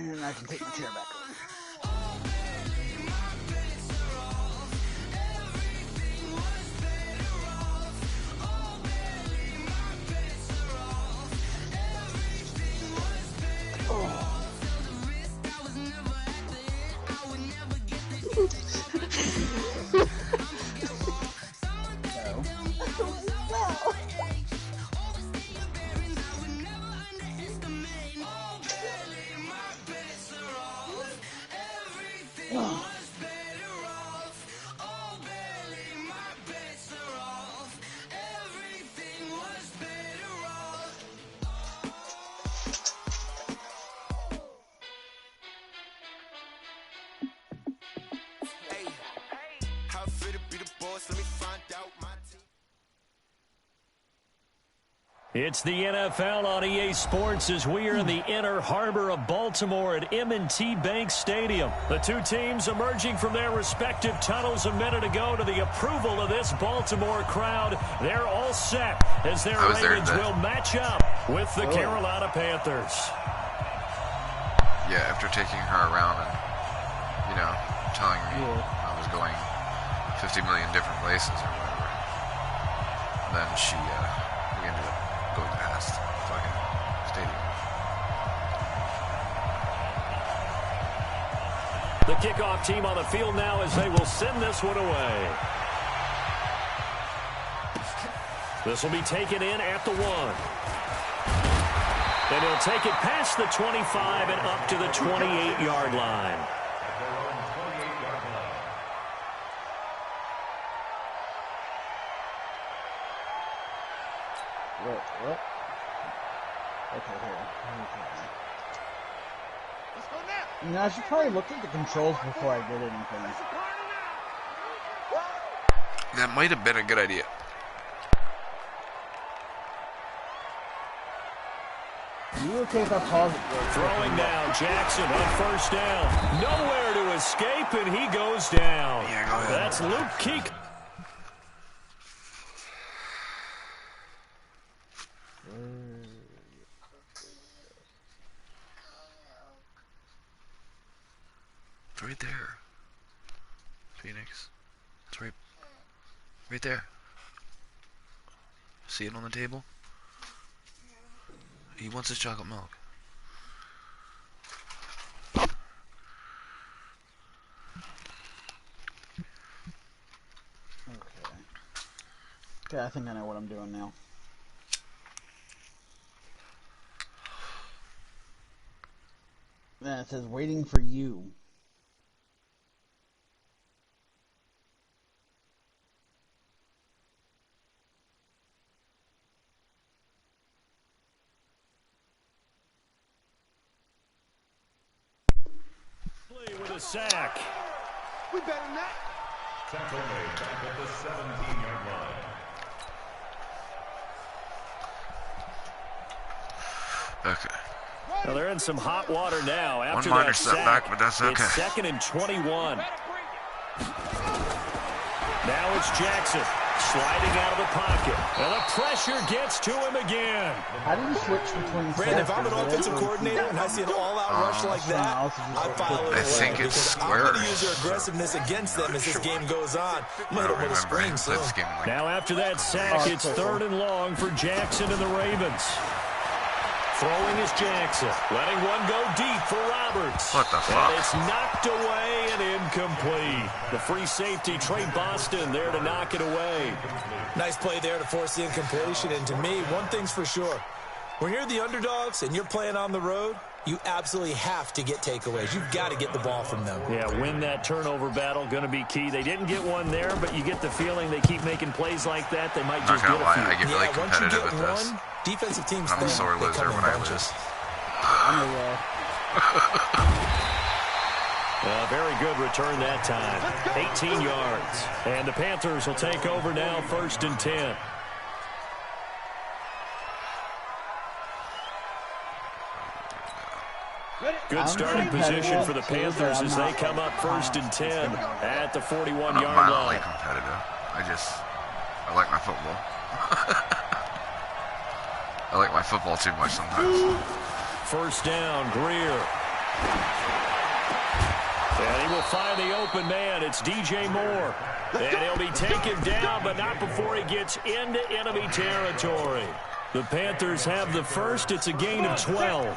And I can take my chair back over. It's the NFL on EA Sports as we are in the inner harbor of Baltimore at M&T Bank Stadium. The two teams emerging from their respective tunnels a minute ago to the approval of this Baltimore crowd. They're all set as their Ravens will match up with the Carolina Panthers. Yeah, after taking her around and, you know, telling me I was going 50 million different places or whatever, then we ended up going past fucking stadium. The kickoff team on the field now as they will send this one away. This will be taken in at the 1. And he'll take it past the 25 and up to the 28-yard line. What? Okay, here. You know, I should probably look at the controls before I did anything. That might have been a good idea. You okay if I pause it? Throwing down Jackson on first down. Nowhere to escape, and he goes down. Yeah, go ahead. That's Luke Kuechly. It's right there. Phoenix. It's right there. See it on the table? He wants his chocolate milk. Okay, I think I know what I'm doing now. It says waiting for you. With a sack. We better not. Tackle made back at the 17-yard line. Okay. Well, they're in some hot water now after One minor that sack. setback, but that's okay. It's 2nd and 21. Now it's Jackson sliding out of the pocket. And the pressure gets to him again. How do you switch between Brandon, if I'm an offensive coordinator and I see an all-out rush like that, I'd file it I think it's square. I'm going to use their aggressiveness against them as this game goes on. I'm going to hit them with a screen soon. Now after that sack, it's 3rd and long for Jackson and the Ravens. Throwing is Jackson. Letting one go deep for Roberts. What the fuck? And it's knocked away and incomplete. The free safety, Trey Boston, there to knock it away. Nice play there to force the incompletion. And to me, one thing's for sure. When you're the underdogs and you're playing on the road, you absolutely have to get takeaways. You've got to get the ball from them. Yeah, win that turnover battle, going to be key. They didn't get one there, but you get the feeling they keep making plays like that. They might just get a few. I get really competitive with this. Defensive teams I'm a sore loser when I lose. Very good return that time. 18 yards. And the Panthers will take over now, 1st and 10. Good starting position for the Panthers as they come up 1st and 10 at the 41-yard line. I'm mildly competitive. I like my football. I like my football too much sometimes. 1st down, Greer. And he will find the open man. It's DJ Moore. And he'll be taken down, but not before he gets into enemy territory. The Panthers have the first. It's a gain of 12.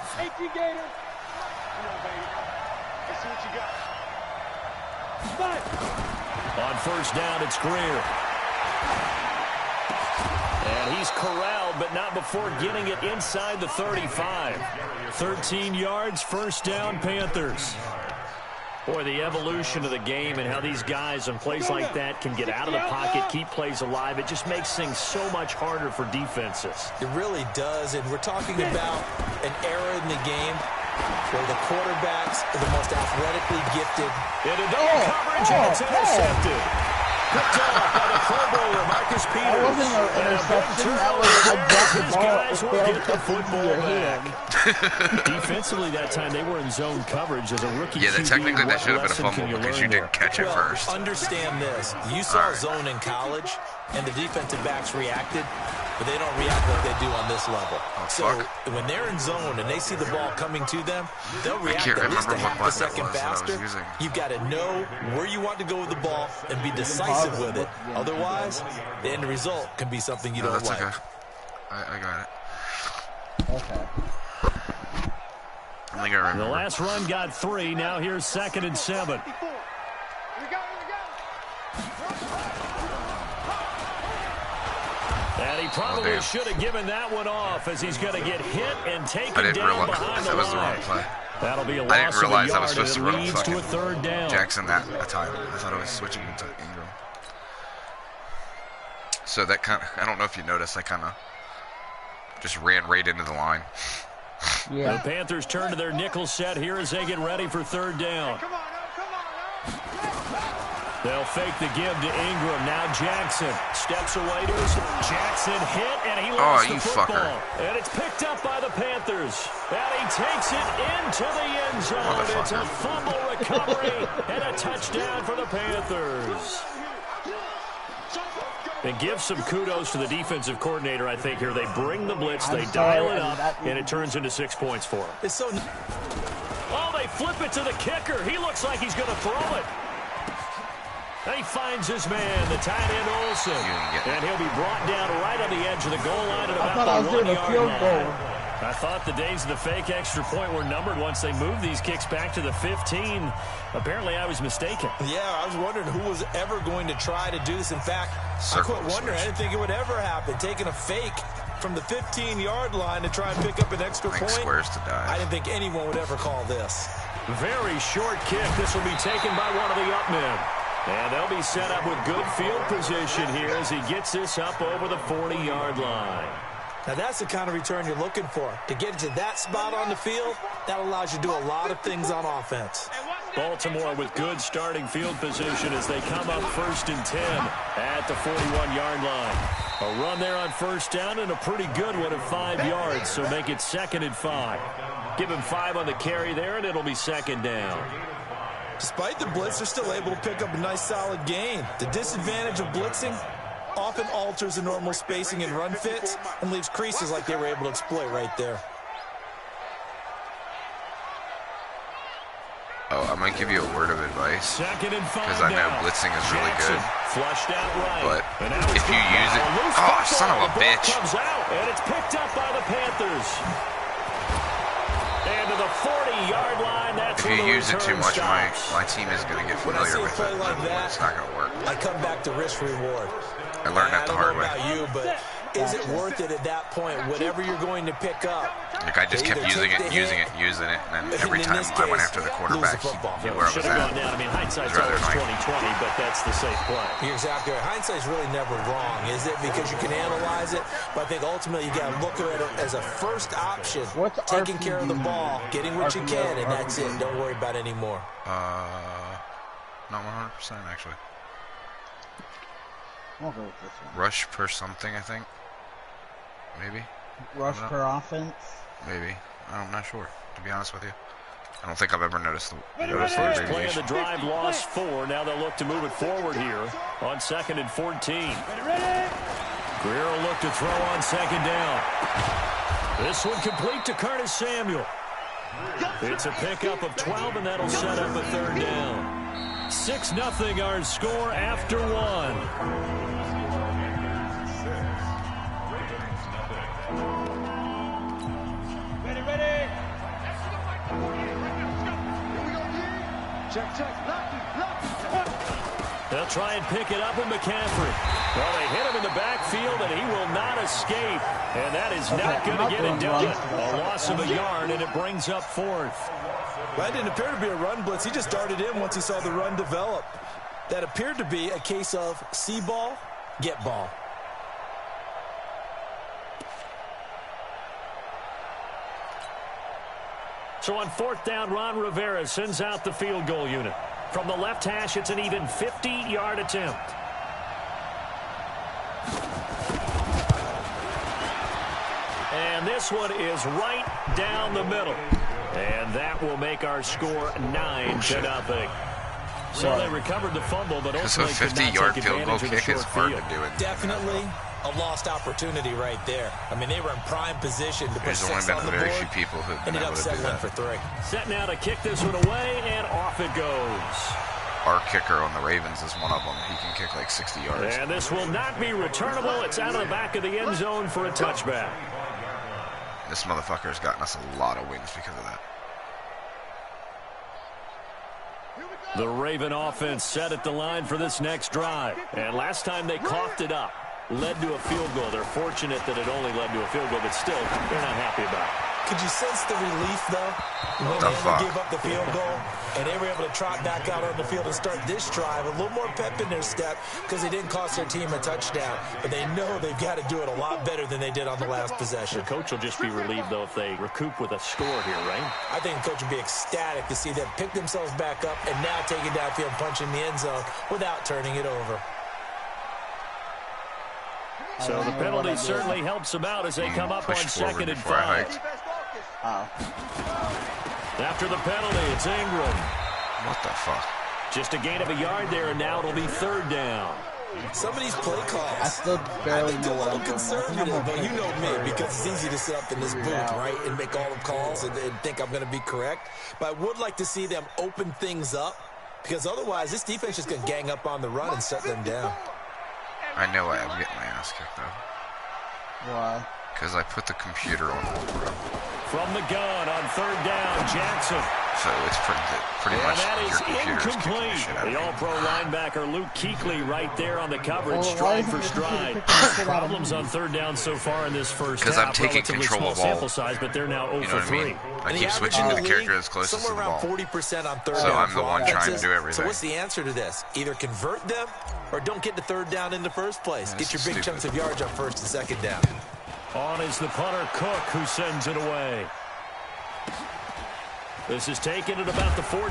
On first down, it's Greer. And he's corralled, but not before getting it inside the 35. 13 yards, first down, Panthers. Boy, the evolution of the game and how these guys on plays like that can get out of the pocket, keep plays alive, it just makes things so much harder for defenses. It really does, and we're talking about an era in the game where the quarterbacks are the most athletically gifted. Into double coverage, and it's intercepted. Picked off by the Pro Bowler, Marcus Peters. That wasn't an interception. That was I dropped the His ball. guys will It get the failed football your back. hand. Defensively that time, they were in zone coverage as a rookie. Yeah, QB. technically that What should have been a lesson can fumble you because learn you didn't there? catch it first. Understand this. You saw zone in college, and the defensive backs reacted, but they don't react like they do on this level. So when they're in zone and they see the ball coming to them, they'll react can't at least a remember what half a button it second was that I was faster. using. You've got to know where you want to go with the ball and be decisive with it. Otherwise, the end result can be something you No, don't that's like. okay. I got it. Okay. I think I remember. The last run got 3. Now here's 2nd and 7. And he probably should have given that one off as he's going to get hit and taken I didn't down realize behind that the was the wrong line. play. That'll be a I loss didn't of a realize I yard, was supposed to and run it on leads to a fucking 3rd down. Jackson that time. I thought I was switching into Ingram. So that kind of, I don't know if you noticed, I kind of just ran right into the line. Yeah. The Panthers turn to their nickel set here as they get ready for 3rd down. They'll fake the give to Ingram. Now Jackson steps away to his Jackson hit, and he lost the football. Fucker. And it's picked up by the Panthers. And he takes it into the end zone. It's a fumble recovery and a touchdown for the Panthers. And give some kudos to the defensive coordinator, I think, here. They bring the blitz, they dial it up, and it turns into 6 points for them. It's so... Oh, they flip it to the kicker. He looks like he's going to throw it. And he finds his man, the tight end Olsen. And he'll be brought down right on the edge of the goal line at about the 1-yard line. I thought the days of the fake extra point were numbered once they moved these kicks back to the 15. Apparently, I was mistaken. Yeah, I was wondering who was ever going to try to do this. In fact, I quit wondering. I didn't think it would ever happen. Taking a fake from the 15-yard line to try and pick up an extra point. Squares to die. I didn't think anyone would ever call this. Very short kick. This will be taken by one of the up men. And they'll be set up with good field position here as he gets this up over the 40-yard line. Now, that's the kind of return you're looking for. To get to that spot on the field, that allows you to do a lot of things on offense. Baltimore with good starting field position as they come up 1st and 10 at the 41-yard line. A run there on first down and a pretty good one at 5 yards, so make it 2nd and 5. Give him 5 on the carry there, and it'll be 2nd down. Despite the blitz, they're still able to pick up a nice solid gain. The disadvantage of blitzing often alters the normal spacing and run fits and leaves creases like they were able to exploit right there. Oh, I'm going to give you a word of advice. 2nd and 5 because I know blitzing is really good. Flushed out right. But if you use it... Oh, son of a bitch. Comes out, and it's picked up by the Panthers. And to the 40-yard line, that's if you use it too much, my team is going to get familiar with it. Like that, it's not going to work. I come back to risk reward. I learned that the hard way. I don't know about you, but is it worth it at that point? Whatever you're going to pick up. Like I just kept using it, and then every time I went after the quarterback, he knew where I was at. Gone down. I mean, hindsight's always 20/20, but that's the safe play. You're exactly right. Hindsight's really never wrong, is it? Because you can analyze it, but I think ultimately you got to look at it as a first option. Taking care of the ball, getting what you can, and that's it. Don't worry about any more. Not 100% actually. I'll go with this one. Rush per something, I think. Maybe. Rush per offense? Maybe. I'm not sure, to be honest with you. I don't think I've ever noticed the First play of the drive, lost 4. Now they'll look to move it forward here on 2nd and 14. Greer will look to throw on 2nd down. This one complete to Curtis Samuel. It's a pickup of 12, and that'll set up a third down. 6-0 our score after one. Ready. Check. They'll try and pick it up with McCaffrey. Well, they hit him in the backfield, and he will not escape. And that is not going to get it done. A loss of a yard, and it brings up fourth. That didn't appear to be a run blitz. He just darted in once he saw the run develop. That appeared to be a case of see ball, get ball. So on fourth down, Ron Rivera sends out the field goal unit. From the left hash, it's an even 50-yard attempt. And this one is right down the middle. And that will make our score 9-0. So they recovered the fumble, but ultimately so a 50-yard field goal kick is hard to do it. Definitely a lost opportunity right there. I mean, they were in prime position to put 6 on the board. There's only been very few people who've been able to do that. For 3. Set now to kick this one away, and off it goes. Our kicker on the Ravens is one of them. He can kick like 60 yards. And this will not be returnable. It's out of the back of the end zone for a touchback. This motherfucker has gotten us a lot of wins because of that. The Raven offense set at the line for this next drive. And last time they coughed it up, led to a field goal. They're fortunate that it only led to a field goal, but still, they're not happy about it. Could you sense the relief, though, when they gave up the field goal and they were able to trot back out on the field and start this drive? A little more pep in their step because they didn't cost their team a touchdown, but they know they've got to do it a lot better than they did on the last possession. The coach will just be relieved, though, if they recoup with a score here, right? I think the coach would be ecstatic to see them pick themselves back up and now take it downfield, punching the end zone without turning it over. So the penalty certainly helps them out as they come up on 2nd and 5. After the penalty, it's Ingram. What the fuck? Just a gain of a yard there, and now it'll be 3rd down. Some of these play calls, I still barely know what I'm doing. conservative, but you know me, because it's easy to sit up in this booth, right, and make all the calls and think I'm going to be correct. But I would like to see them open things up, because otherwise this defense is going to gang up on the run and shut them down. I know I am getting my ass kicked, though. Why? Because I put the computer on All-Pro. From the gun on 3rd down, Jackson. So it's pretty much that your is computer's kicking the shit out of The me. All-Pro linebacker Luke Kuechly right there on the coverage, stride for stride. Problems on 3rd down so far in this first half. Because I'm taking Relatively control small of all. sample size, but they're now 0 You know for what I 3. mean? I keep switching to the character that's closest to the somewhere ball. around 40% on 3rd down. So I'm the one trying to do So everything. what's the answer to this? Either convert them or don't get to 3rd down in the first place. Yeah, Get your big stupid. chunks of yards on 1st and 2nd down. On is the punter, Cook, who sends it away. This is taken at about the 14.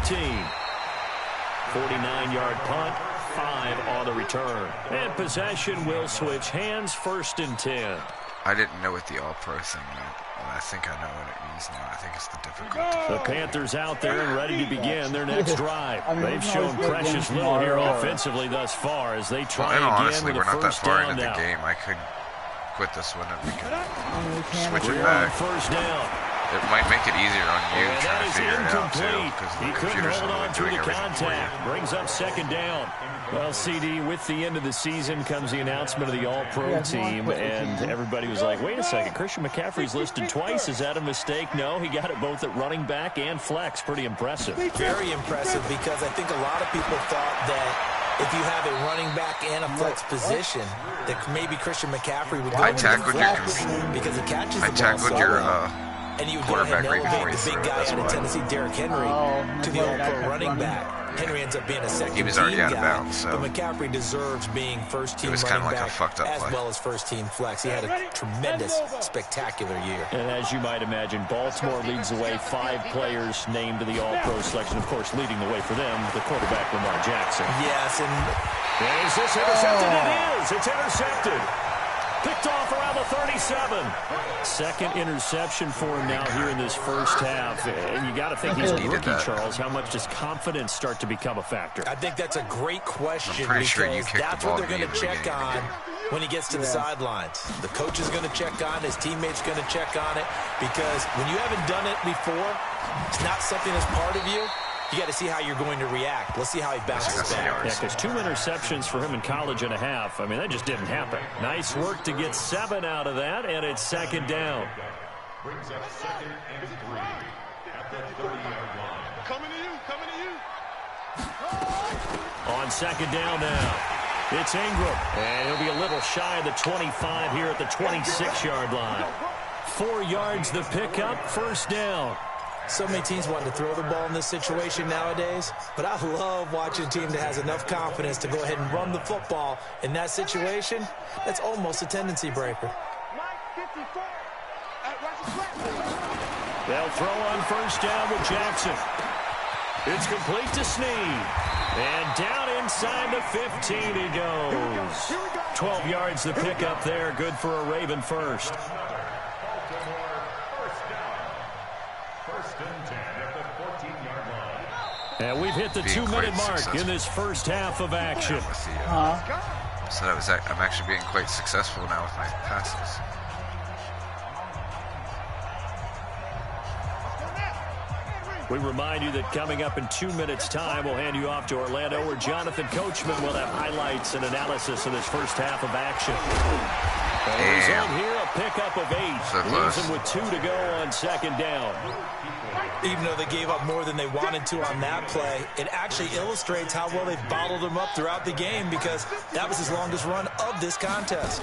49-yard punt, 5 on the return. And possession will switch hands, 1st and 10. I didn't know what the All-Pro thing meant, and I think I know what it means now. I think it's the difficulty. The Panthers out there and ready to begin their next drive. I mean, They've shown precious little here offensively thus far as they try again honestly, with we're a not that first far down into the now. game. I could quit this one and we could switch We're it on back. 1st down. It might make it easier on you And trying that to is figure it out, too, incomplete. because He the couldn't computer's hold really on through doing the everything for you. contact. Brings up 2nd down. Well, CD, with the end of the season comes the announcement of the All-Pro team, and everybody was like, wait a second, Christian McCaffrey's listed twice. Is that a mistake? No, he got it both at running back and flex. Pretty impressive. Very impressive, because I think a lot of people thought that if you have a running back and a flex position, that maybe Christian McCaffrey would go I tackled your flex because he catches the I ball tackled so your well. And you would go ahead and quarterback right elevate before the he big threw it, guy that's out of why. Tennessee, Derrick Henry, to the All-Pro running back. Henry ends up being a second-team He was already out of guy, bounds, so but McCaffrey deserves being first-team it was running kinda like a back fucked up as play. well as first-team flex. He had a tremendous, spectacular year. And as you might imagine, Baltimore leads the way. 5 players named to the All-Pro selection. Of course, leading the way for them, the quarterback, Lamar Jackson. Yes, and Is this intercepted? It is. It's intercepted. Picked off around the 37. Second interception for him now here in this first half. And you got to think he's a rookie, Charles. How much does confidence start to become a factor? I think that's a great question because sure that's what they're going to check on when he gets to the sidelines. The coach is going to check on it. His teammates going to check on it. Because when you haven't done it before, it's not something that's part of you. You got to see how you're going to react. Let's see how he bounces back. Yeah, because 2 interceptions for him in college and a half. I mean, that just didn't happen. Nice work to get 7 out of that, and it's second down. Brings up 2nd and 3 at the 30-yard line. Coming to you. On second down now, it's Ingram. And he'll be a little shy of the 25 here at the 26-yard line. 4 yards the pickup, first down. So many teams want to throw the ball in this situation nowadays, but I love watching a team that has enough confidence to go ahead and run the football in that situation. That's almost a tendency breaker. They'll throw on first down with Jackson. It's complete to Snead. And down inside the 15 he goes. 12 yards the pickup there. Good for a Raven first. And we've hit the 2-minute mark in this first half of action. So I'm actually being quite successful now with my passes. We remind you that coming up in 2 minutes' time, we'll hand you off to Orlando, where Jonathan Coachman will have highlights and analysis of this first half of action. The result here, a pickup of 8. So close. Leaves them with 2 to go on second down. Even though they gave up more than they wanted to on that play, it actually illustrates how well they've bottled them up throughout the game, because that was his longest run of this contest.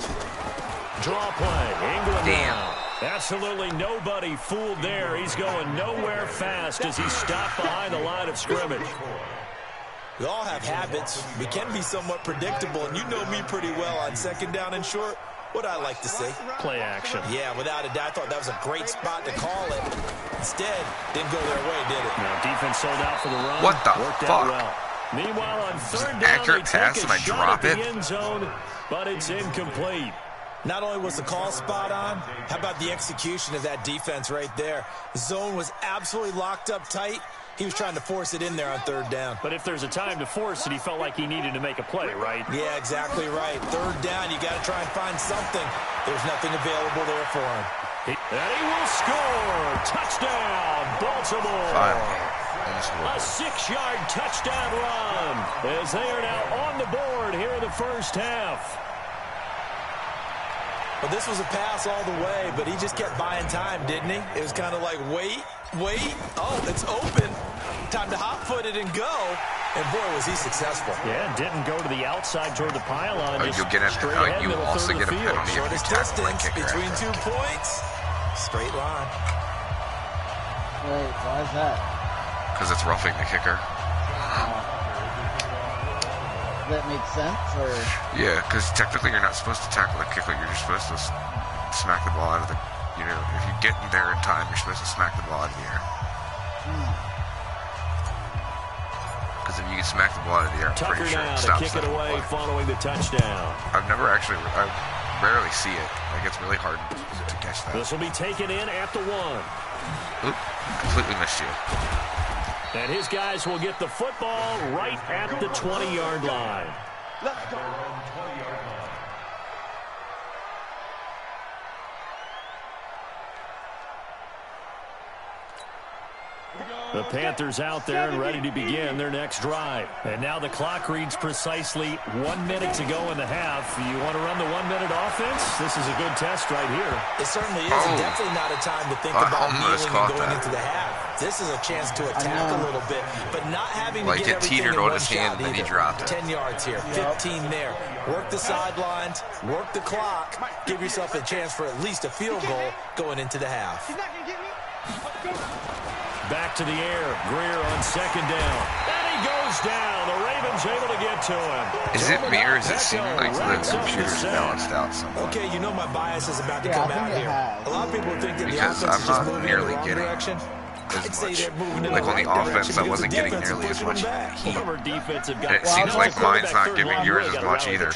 Draw play. Ingram now. Absolutely nobody fooled there. He's going nowhere fast as he's stopped behind the line of scrimmage. We all have habits. We can be somewhat predictable, and you know me pretty well on second down and short. What I like to see. Play action. Yeah, without a doubt. I thought that was a great spot to call it. Instead, didn't go their way, did it? Now, defense sold out for the run. What the Worked fuck? out well. Meanwhile, on third down, accurate they pass take and a I shot drop at the it? end zone, but it's incomplete. Not only was the call spot on, how about the execution of that defense right there? The zone was absolutely locked up tight. He was trying to force it in there on third down. But if there's a time to force it, he felt like he needed to make a play, right? Yeah, exactly right. Third down, you got to try and find something. There's nothing available there for him. And he will score. Touchdown, Baltimore. A 6-yard touchdown run as they are now on the board here in the first half. Well, this was a pass all the way, but he just kept buying time, didn't he? It was kind of like, wait. Oh, it's open. Time to hop-foot it and go. And, boy, was he successful. Yeah, didn't go to the outside toward the pylon. You'll get a, you also get a penalty if you tackle the kicker. Between 2 points. Straight line. Wait, why is that? Because it's roughing the kicker. Does that make sense? Or? Yeah, because technically you're not supposed to tackle the kicker. You're just supposed to smack the ball out of the... You know, if you get in there in time, you're supposed to smack the ball out of the air. Because if you can smack the ball out of the air, I'm pretty sure it stops kick it away following the touchdown. I rarely see it. Like, it's really hard to catch that. This will be taken in at the 1. Oop, completely missed you. And his guys will get the football right at the 20-yard line. Let's go. The Panthers out there and ready to begin their next drive. And now the clock reads precisely 1 minute to go in the half. You want to run the 1-minute offense? This is a good test right here. It certainly is. Definitely not a time to think about kneeling and going into the half. This is a chance to attack a little bit, but not having to get everything in one shot either. 10 yards here, 15 there. Work the sidelines, work the clock, give yourself a chance for at least a field goal going into the half. Back to the air. Greer on second down. And he goes down. The Ravens able to get to him. Is it me or does it seem like the computer's balanced out somewhat? Okay, you know my bias is about to come out here. A lot of people think that the offense is just moving in the wrong direction. as much. Like on the offense, I wasn't getting nearly as much heat. And it seems like mine's not giving yours as much either.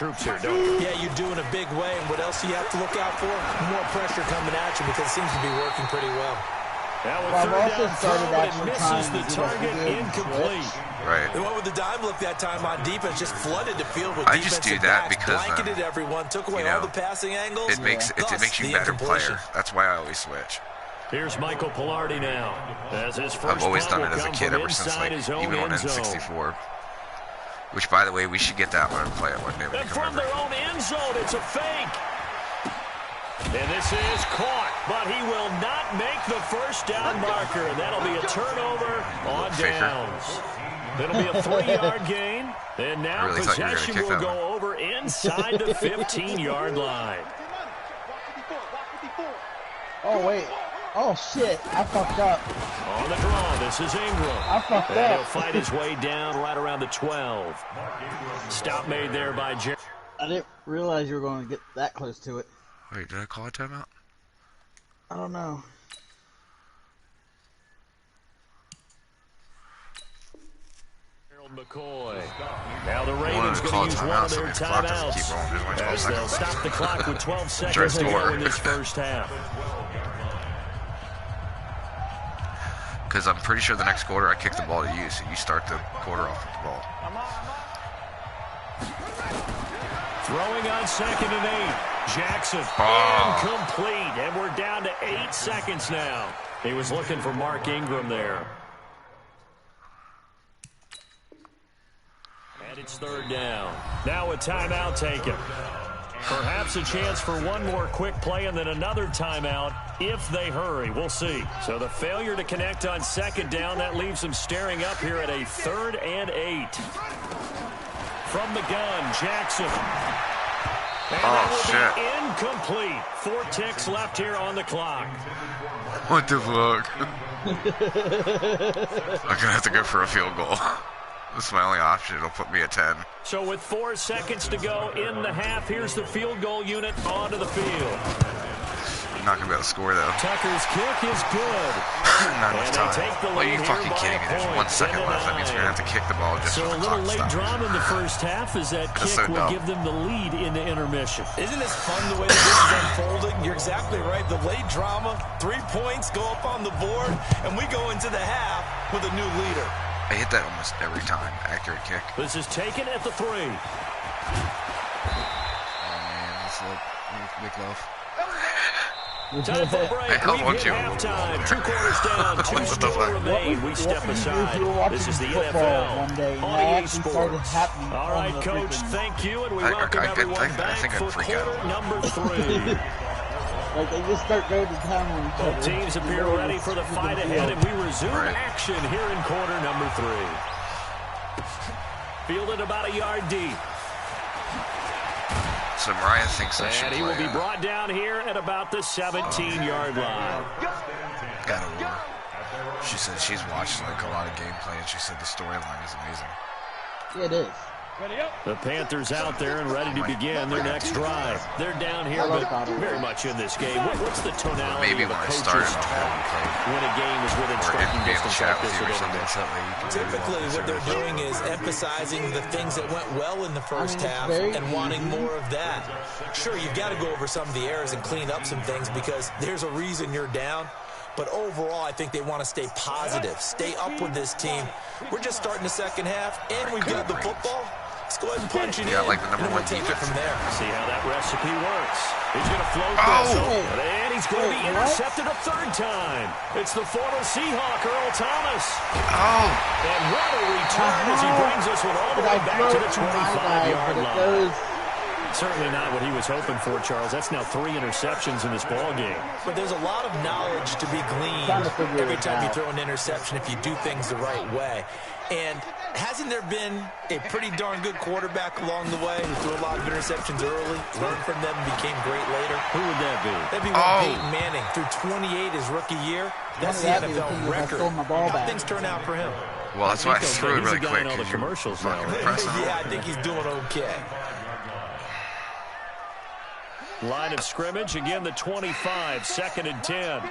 Yeah, you do in a big way. And what else do you have to look out for? More pressure coming at you because it seems to be working pretty well. I've also started actually misses the target incomplete. Right. And what with the dive look that time on defense, just flooded the field with I just do that because blanketed everyone, took away all the passing angles. It makes you a better player. That's why I always switch. Here's Michael Pilardi now. As his first I've always done it as a kid, ever since like even on N64. Which, by the way, we should get that one and play it one day when you come from their own end zone, it's a fake. And this is caught, but he will not make the first down marker. And that'll be a turnover on downs. It'll be a 3-yard gain. And now really possession will go over inside the 15-yard line. Oh, wait. Oh, shit. I fucked up. On the draw, this is Ingram. I fucked up. And he'll fight his way down right around the 12. Stop made there by Jerry. I didn't realize you were going to get that close to it. Wait, did I call a timeout? I don't know. McCoy. Now the Ravens going to use one of their timeouts as they'll stop the clock with 12 seconds to go in this first half. Because I'm pretty sure the next quarter I kick the ball to you, so you start the quarter off with the ball. Throwing on 2nd and 8. Jackson incomplete, and we're down to 8 seconds now. He was looking for Mark Ingram there. And it's 3rd down. Now a timeout taken. Perhaps a chance for one more quick play and then another timeout if they hurry. We'll see. So the failure to connect on 2nd down, that leaves them staring up here at a 3rd and 8. From the gun, Jackson. And that will be incomplete. 4 ticks left here on the clock. What the fuck? I'm gonna have to go for a field goal. This is my only option. It'll put me at 10. So with 4 seconds to go in the half, here's the field goal unit onto the field. Not gonna be able to score though. Tucker's kick is good. Not enough time. Are you fucking kidding me? There's 1 second left. That means we're gonna have to kick the ball just so for the a little late clock drama in the first half as that kick will give them the lead into intermission. Isn't this fun the way that this is unfolding? You're exactly right. The late drama, 3 points go up on the board, and we go into the half with a new leader. I hit that almost every time. Accurate kick. This is taken at the 3. Oh man, that's a big love. Time for a break. We've hit halftime. 2 quarters down. 2 still remain. We step aside. This is the NFL on EA Sports. All right, Coach, thank you, and we welcome everyone back for quarter number 3. Like they just start going to town on each other. Both teams appear ready for the fight ahead, and we resume action here in quarter number 3. Fielded about a yard deep. So Mariah thinks I should And he will be brought down here at about the 17-yard line. Got over. She said she's watched like a lot of gameplay, and she said the storyline is amazing. Yeah, it is. The Panthers out there and ready to begin their next drive. They're down here, but very much in this game. What's the tonality Maybe of the when I coach's started talk when a game is within striking distance like this of intermission? Typically, what they're doing is emphasizing the things that went well in the first half and wanting more of that. Sure, you've got to go over some of the errors and clean up some things because there's a reason you're down. But overall, I think they want to stay positive, stay up with this team. We're just starting the second half, and we've got the football. Let's go ahead and punch it in. Like the number 1 defense from there. See how that recipe works. He's going to float this over, and he's going to be intercepted a 3rd time. It's the former Seahawk, Earl Thomas. And what a return as he brings us one all the way back to the 25-yard line. Certainly not what he was hoping for, Charles. That's now 3 interceptions in this ball game. But there's a lot of knowledge to be gleaned every time you throw an interception if you do things the right way. And hasn't there been a pretty darn good quarterback along the way who threw a lot of interceptions early, learned from them, and became great later? Who would that be? That'd be Peyton Manning. Through 28 his rookie year. That's the NFL record. How things turn out for him. Well, that's why I threw it really quick. All the commercials now. Yeah, I think he's doing okay. Line of scrimmage, again the 25, 2nd and 10.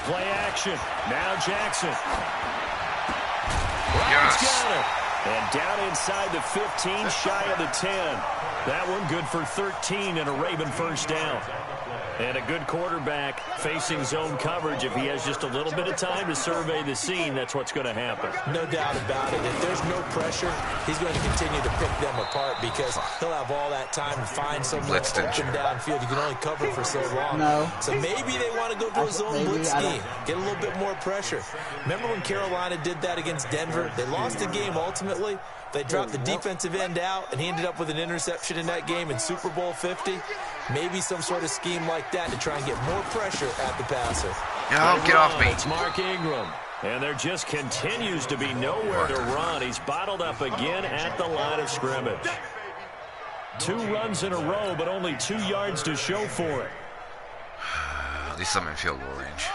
Play action. Now Jackson. Yes. Got it. And down inside the 15, shy of the 10. That one good for 13 and a Raven first down. And a good quarterback facing zone coverage. If he has just a little bit of time to survey the scene, that's what's going to happen. No doubt about it. If there's no pressure, he's going to continue to pick them apart because he'll have all that time to find someone open downfield. You can only cover for so long. No. So maybe they want to go to a zone blitz scheme, get a little bit more pressure. Remember when Carolina did that against Denver? They lost the game ultimately. They dropped the defensive end out, and he ended up with an interception in that game in Super Bowl 50. Maybe some sort of scheme like that to try and get more pressure at the passer. No, get off me. It's Mark Ingram. And there just continues to be nowhere to run. He's bottled up again at the line of scrimmage. 2 runs in a row, but only 2 yards to show for it. At least I'm in field goal range.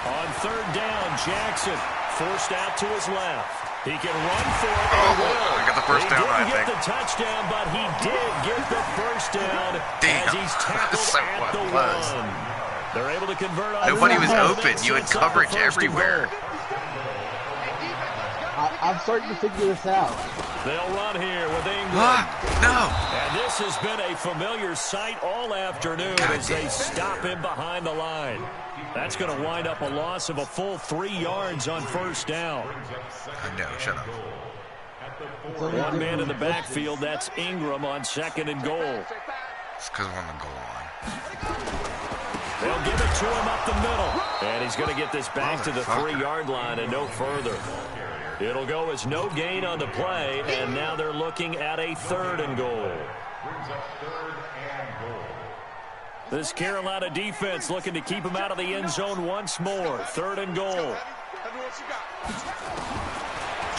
On third down, Jackson forced out to his left. He can run for it. Oh, I got the first down, I think. He didn't get the touchdown, but he did get the first down as he's tackled at the 1. They're able to convert on. Nobody was open. You had coverage everywhere. I'm starting to figure this out. They'll run here with Ingram. No. And this has been a familiar sight all afternoon as they stop him behind the line. That's going to wind up a loss of a full 3 yards on first down. No, shut up. One man in the backfield, that's Ingram on 2nd and goal. It's because we're on the goal line. They'll give it to him up the middle. And he's going to get this back to the 3-yard line and no further. It'll go as no gain on the play, and now they're looking at a 3rd and goal. This Carolina defense looking to keep him out of the end zone once more. 3rd and goal.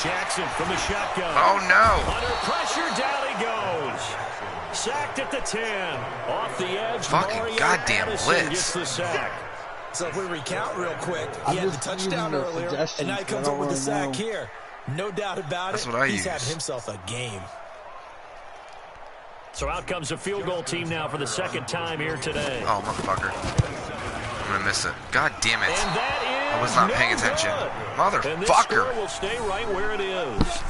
Jackson from the shotgun. Oh, no. Under pressure, down he goes. Sacked at the 10. Off the edge, fucking Mario goddamn Addison blitz. gets the sack. So if we recount real quick, he had the touchdown earlier, and now he comes up with the sack here. No doubt about it. That's what I He's use. having himself a game. So out comes the field goal team now for the 2nd time here today. Oh, motherfucker. I'm going to miss it. God damn it. And that is I was not paying attention. good. And this score Motherfucker. will stay right where it is.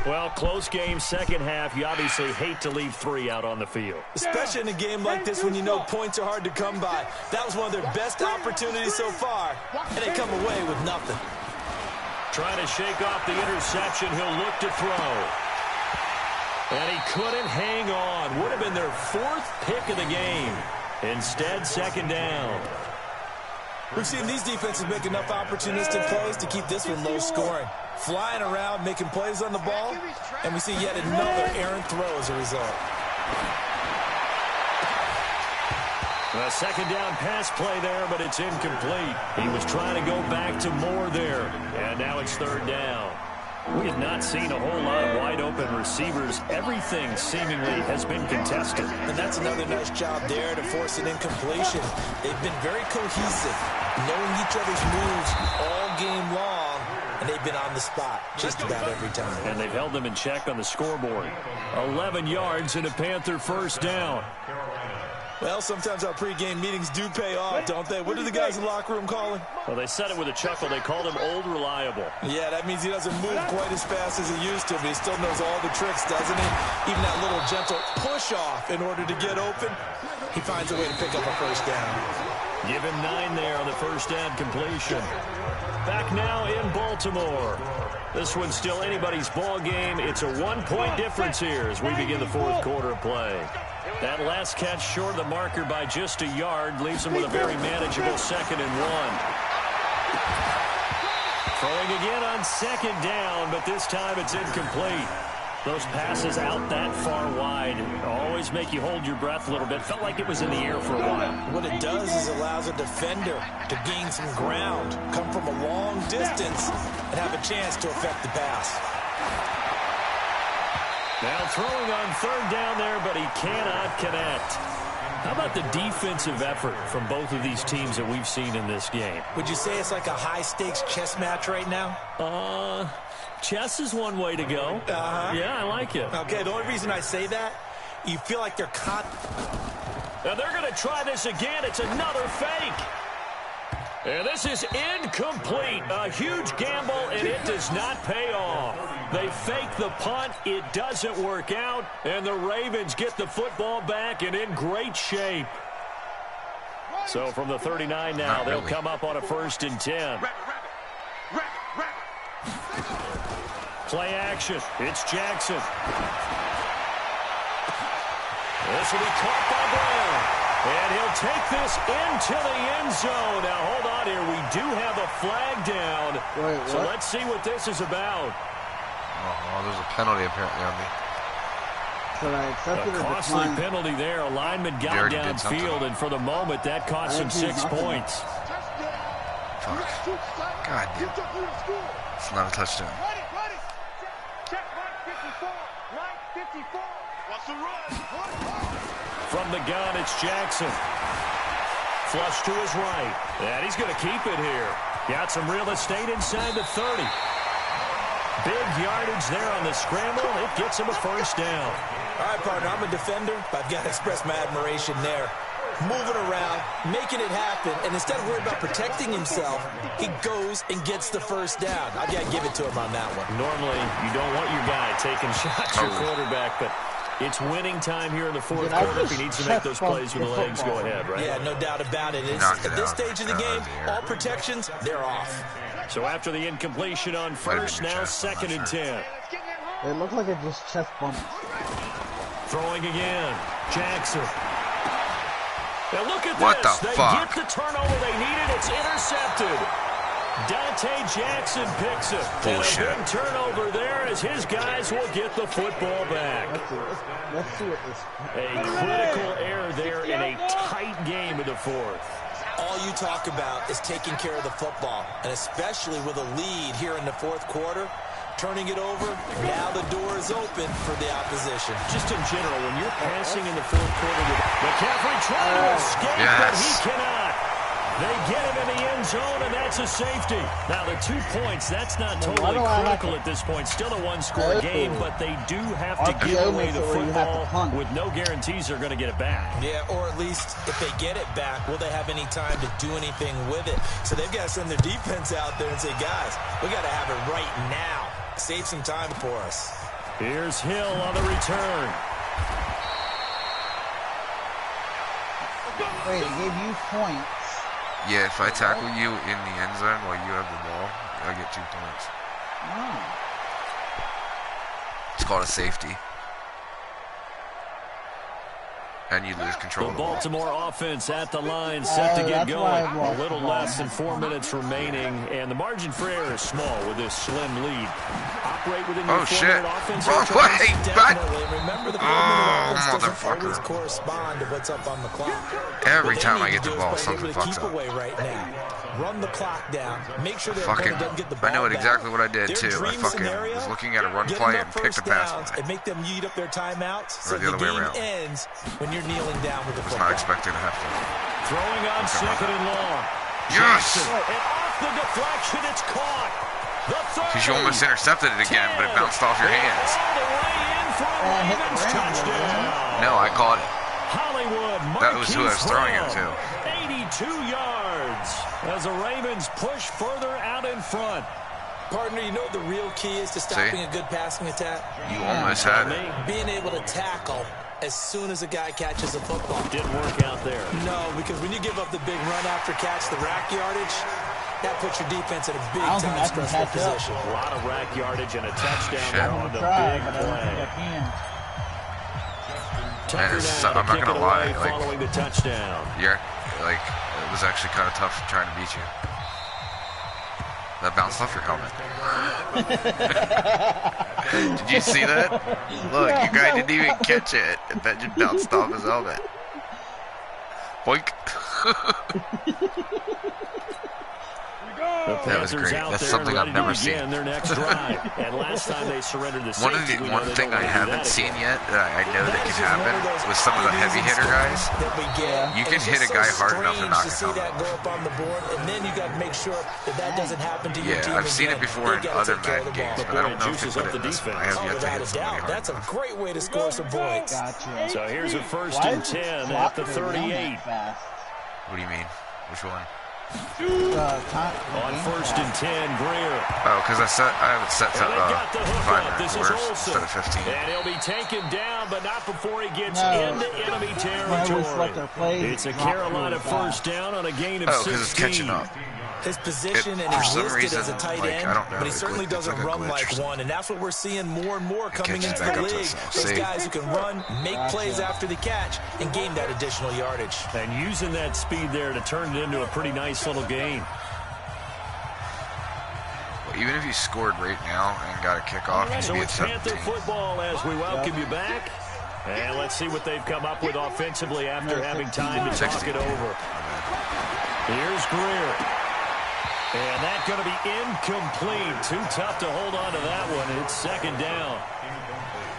Well, close game, second half. You obviously hate to leave 3 out on the field. Especially in a game like this when you know points are hard to come by. That was one of their best opportunities so far, and they come away with nothing. Trying to shake off the interception. He'll look to throw. And he couldn't hang on. Would have been their 4th pick of the game. Instead, 2nd down. We've seen these defenses make enough opportunistic plays to keep this one low scoring. Flying around, making plays on the ball, and we see yet another errant throw as a result. A 2nd down pass play there, but it's incomplete. He was trying to go back to Moore there, and now it's 3rd down. We have not seen a whole lot of wide-open receivers. Everything seemingly has been contested. And that's another nice job there to force an incompletion. They've been very cohesive, knowing each other's moves all game long, and they've been on the spot just about every time. And they've held them in check on the scoreboard. 11 yards and a Panther first down. Well, sometimes our pregame meetings do pay off, don't they? What do the guys in the locker room call him? Well, they said it with a chuckle. They called him Old Reliable. Yeah, that means he doesn't move quite as fast as he used to, but he still knows all the tricks, doesn't he? Even that little gentle push-off in order to get open, he finds a way to pick up a first down. Give him 9 there on the first down completion. Back now in Baltimore. This one's still anybody's ball game. It's a 1-point difference here as we begin the 4th quarter of play. That last catch short of the marker by just a yard leaves him with a very manageable 2nd and 1. Throwing again on 2nd down, but this time it's incomplete. Those passes out that far wide always make you hold your breath a little bit. Felt like it was in the air for a while. What it does is allows a defender to gain some ground, come from a long distance, and have a chance to affect the pass. Now throwing on 3rd down there, but he cannot connect. How about the defensive effort from both of these teams that we've seen in this game? Would you say it's like a high-stakes chess match right now? Chess is one way to go. Yeah, I like it. Okay, the only reason I say that, you feel like they're And they're going to try this again. It's another fake. And this is incomplete. A huge gamble, and it does not pay off. They fake the punt. It doesn't work out, and the Ravens get the football back and in great shape. So from the 39 now, they'll come up on a 1st and 10. Play action. It's Jackson. This will be caught by Brown. And he'll take this into the end zone. Now, hold on here. We do have a flag down. Wait, so let's see what this is about. Oh, there's a penalty apparently on me. So I accepted a costly penalty there. A lineman got downfield, and for the moment, that cost him 6 points. Fuck. God damn. It's not a touchdown. From the gun, it's Jackson. Flush to his right. And he's going to keep it here. Got some real estate inside the 30. Big yardage there on the scramble. It gets him a 1st down. All right, partner, I'm a defender, but I've got to express my admiration there. Moving around, making it happen, and instead of worrying about protecting himself, he goes and gets the 1st down. I've got to give it to him on that one. Normally, you don't want your guy taking shots, your quarterback, but it's winning time here in the 4th quarter. If he needs to make those plays with the legs, go ahead, right? Yeah, no doubt about it. At this stage of the game, all protections, they're off. So after the incompletion on 1st, now 2nd and 10. It looked like it just chest bumped. Throwing again. Jackson. Now look at what this. The they fuck? Get the turnover they needed. It's intercepted. Dante Jackson picks it. Bullshit. And a big turnover there as his guys will get the football back. Let's see what this. A critical error there in a tight game in the 4th. All you talk about is taking care of the football, and especially with a lead here in the 4th quarter. Turning it over, now the door is open for the opposition. Just in general, when you're passing in the 4th quarter, McCaffrey trying to escape, but he cannot. They get him in the end zone, and that's a safety. Now, the 2 points, that's not totally critical at this point. Still a 1-score game, but they do have to give away the football with no guarantees they're going to get it back. Yeah, or at least if they get it back, will they have any time to do anything with it? So they've got to send their defense out there and say, guys, we got to have it right now. Save some time for us. Here's Hill on the return. Wait, it gave you points. Yeah, if I tackle you in the end zone while you have the ball, I get 2 points. Oh. It's called a safety. And you lose control The of the ball. Baltimore offense at the line, set to get going. A little less than 4 minutes remaining, and the margin for error is small with this slim lead. Operate within your 4-minute offense. Wrong way, but remember the 4-minute offense doesn't always motherfucker. correspond to what's up on the clock. Every time I get the ball, something fucks keep up. away right now. Run the clock down. Make sure their opponent doesn't get the ball I know back. exactly what I did Their too. I dream fucking scenario, was looking at a run get play enough and picked a first pass downs play. and make them eat up their timeouts so Or the the other way game around. ends when you're kneeling down with the I was football. not expecting to have to. Throwing on 2nd and long. Yes! And off the deflection, it's caught. The 30. Because you almost intercepted it again, but it bounced off your hands. All the way in for a Ravens touchdown. No, I caught it. Hollywood, That was who I was throwing it to. 82 yards as the Ravens push further out in front. Partner, you know what the real key is to stopping a good passing attack? You almost had it. Being able to tackle as soon as a guy catches a football. Didn't work out there. No, because when you give up the big run after catch, the rack yardage, that puts your defense in a big time stressful position. A lot of rack yardage and a touchdown Shit. there on the Try, big but I don't think I play. can. Tucker it's- now to I'm not kick gonna it lie, away like- following the touchdown. You're, like, it was actually kind of tough trying to beat you. That bounced off your helmet. Did you see that? Look, your guy didn't even catch it. That just bounced off his helmet. Boink. The That was Panthers great. out That's there something ready I've never to begin seen. their next drive. And last time they surrendered the safety, One thing I haven't seen yet that I know that can happen with some of the heavy hitter guys, you can hit a guy hard enough to knock his helmet that go up on the board, and then you got to make sure that doesn't happen to your team. Yeah, I've seen it before in other Madden games, but I don't know if they juices put up it the in this one. I defense. have yet to hit somebody hard That's a enough. great way to score some points. Gotcha. So here's a first and 10 at the 38. What do you mean? Which one? On first and 10, Greer. Oh, because I have it set to And they got the hook 5 up. This is quarters Olsen. instead of 15. And he'll be taken down, but not before he gets No. into enemy Let their territory. plays It's a drop Carolina really first down on a gain of 16. Oh, because it's catching up. His position and for he's some listed reason, as a tight like, end, I don't know, but he it's certainly like doesn't a run glitch or like something. one, and that's what we're seeing more and more coming catches into back the up to league. itself. Those See? guys who can run, make plays after the catch, and gain that additional yardage. And using that speed there to turn it into a pretty nice little game. Well, even if you scored right now and got a kickoff, So you'd be at it's Panther 17. football as we welcome you back. And let's see what they've come up with offensively after having time to talk it over. Here's Greer. And that's going to be incomplete. Too tough to hold on to that one. It's second down.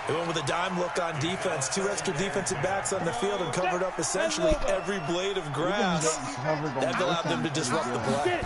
They went with a dime look on defense. 2 extra defensive backs on the field and covered up essentially every blade of grass. That allowed them to disrupt the play.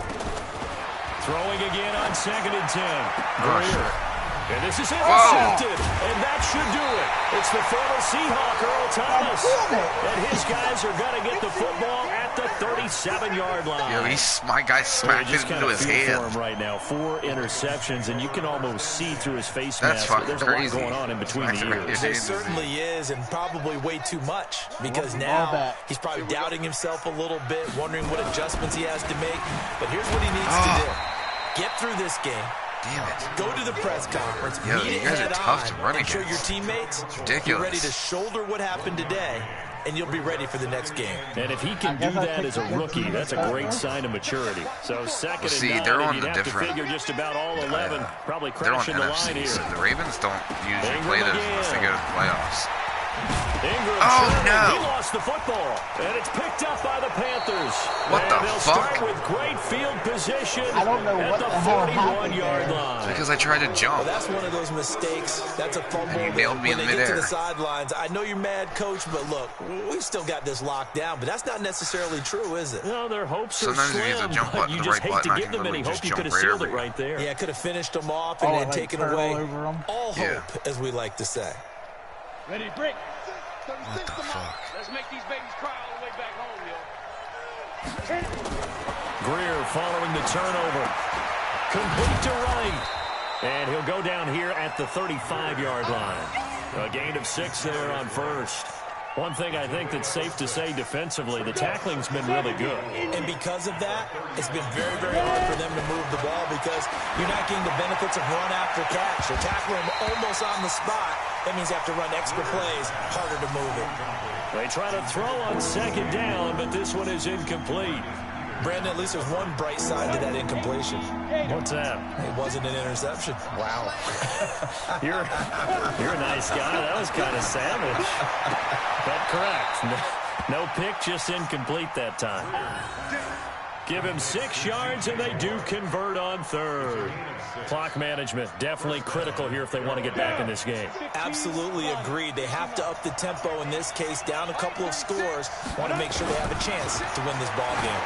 Throwing again on second and 10. Oh, Greer. And this is intercepted. And that should do it. It's the former Seahawk, Earl Thomas. And his guys are going to get the football at the 37-yard line. Yo, my guy smacked it into his For hand. him right now. 4 interceptions, and you can almost see through his face That's mask. fucking There's crazy. a lot going on in between the ears. There certainly is, and probably way too much, because now he's probably doubting himself a little bit, wondering what adjustments he has to make. But here's what he needs to do. Get through this game. Damn it. Go to the press conference, Yo, meet you it guys are head tough to on, run and show your against. teammates It's you're ridiculous. ready to shoulder what happened today, and you'll be ready for the next game. And if he can do that as a rookie, that's a great sign of maturity. So second See, and 9, they're and on you'd the have different- to figure just about all 11 probably They're on crashing the line NFC, here. so the Ravens don't usually Ingram play those again. unless they go to the playoffs. Ingram, Oh, no. he lost the football, and it's picked up by the Panthers. What and the they'll fuck? start with great field position I don't know at what the the hell happened 41-yard there. line. Because I tried to Well, jump. that's one of those mistakes. That's a fumble. And you nailed me when in they get to the midair. sidelines, I know you're mad, Coach, but look, we've still got this locked down. But that's not necessarily true, is it? Well, their hopes are Sometimes if you use a slim, jump but button, you the just right hate button, to I give can them any literally hope. just You jump could have right sealed over it you. right there. Yeah, could have finished them off and Oh, then like taken turtle away over 'em? all Yeah. hope, as we like to say. Ready, break. What the fuck? Let's make these babies cry all the way back home, yo. Greer following the turnover. Complete to right. And he'll go down here at the 35-yard line. A gain of 6 there on first. One thing I think that's safe to say defensively, the tackling's been really good. And because of that, it's been very, very hard for them to move the ball because you're not getting the benefits of run after catch. They're tackling them almost on the spot. That means you have to run extra plays, harder to move it. They try to throw on second down, but this one is incomplete. Brandon, at least there's one bright side to that incompletion. What's that? It wasn't an interception. Wow. You're a nice guy. That was kind of savage. But correct. No pick, just incomplete that time. Give him 6 yards, and they do convert on third. Clock management, definitely critical here if they want to get back in this game. Absolutely agreed. They have to up the tempo in this case, down a couple of scores. Want to make sure they have a chance to win this ball game.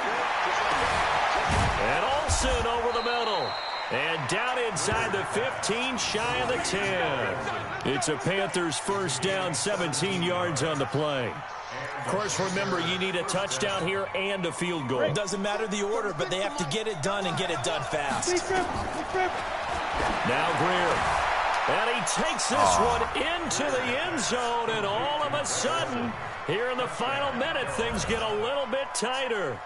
And Olsen over the middle. And down inside the 15, shy of the 10. It's a Panthers first down, 17 yards on the play. Of course, remember, you need a touchdown here and a field goal. It doesn't matter the order, but they have to get it done and get it done fast. Now Greer. And he takes this one into the end zone, and all of a sudden, here in the final minute, things get a little bit tighter.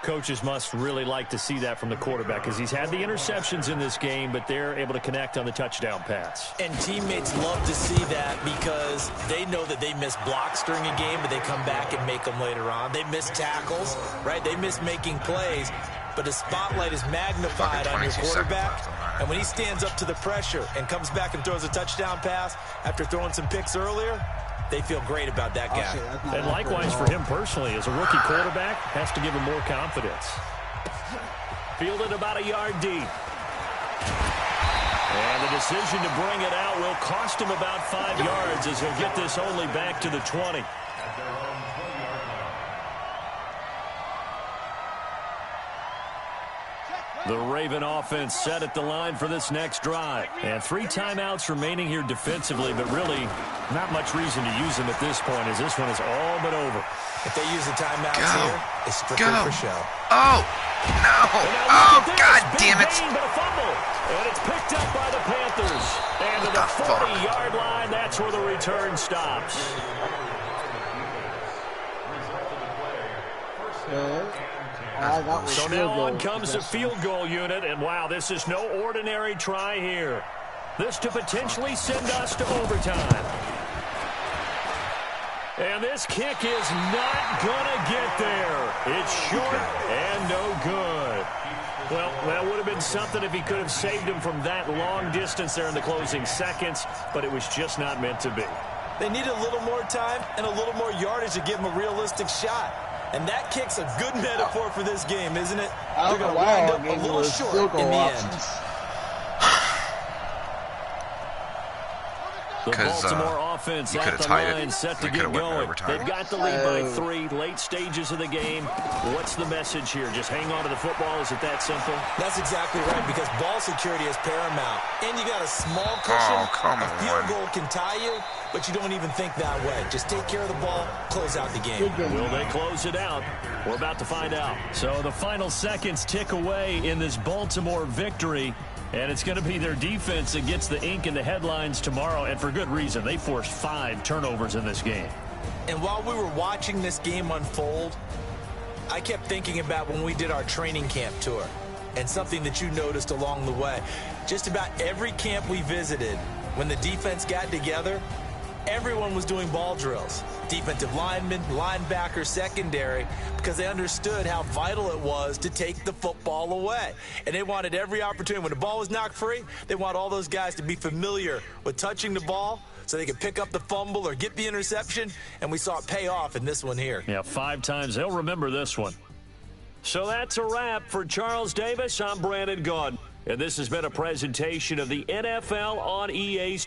Coaches must really like to see that from the quarterback because he's had the interceptions in this game, but they're able to connect on the touchdown pass. And teammates love to see that because they know that they miss blocks during a game, but they come back and make them later on. They miss tackles, right? They miss making plays, but the spotlight is magnified on your quarterback. And when he stands up to the pressure and comes back and throws a touchdown pass after throwing some picks earlier, they feel great about that guy. And likewise for him personally, as a rookie quarterback, has to give him more confidence. Fielded about a yard deep. And the decision to bring it out will cost him about 5 yards as he'll get this only back to the 20. The Raven offense set at the line for this next drive. And 3 timeouts remaining here defensively, but really not much reason to use them at this point as this one is all but over. If they use the timeouts here, it's strictly for show. Oh, no. Oh, God damn it. Gain, but a fumble. And it's picked up by the Panthers. And to the 40-yard line, that's where the return stops. So now on comes the field goal unit, and wow, this is no ordinary try here. This to potentially send us to overtime. And this kick is not going to get there. It's short and no good. Well, that would have been something if he could have saved him from that long distance there in the closing seconds, but it was just not meant to be. They need a little more time and a little more yardage to give him a realistic shot. And that kick's a good metaphor for this game, isn't it? They're going to wind up a little short in the end. The Baltimore offense at the line set to get going. They've got the lead by 3, late stages of the game. What's the message here? Just hang on to the football? Is it that simple? That's exactly right, because ball security is paramount. And you got a small cushion. A field goal can tie you, but you don't even think that way. Just take care of the ball, close out the game. Will they close it out? We're about to find out. So the final seconds tick away in this Baltimore victory. And it's going to be their defense that gets the ink in the headlines tomorrow, and for good reason. They forced 5 turnovers in this game. And while we were watching this game unfold, I kept thinking about when we did our training camp tour and something that you noticed along the way. Just about every camp we visited, when the defense got together, everyone was doing ball drills. Defensive linemen, linebackers, secondary, because they understood how vital it was to take the football away. And they wanted every opportunity. When the ball was knocked free, they want all those guys to be familiar with touching the ball so they could pick up the fumble or get the interception, and we saw it pay off in this one here. Yeah, 5 times. They'll remember this one. So that's a wrap for Charles Davis. I'm Brandon Gaudin, and this has been a presentation of the NFL on EA.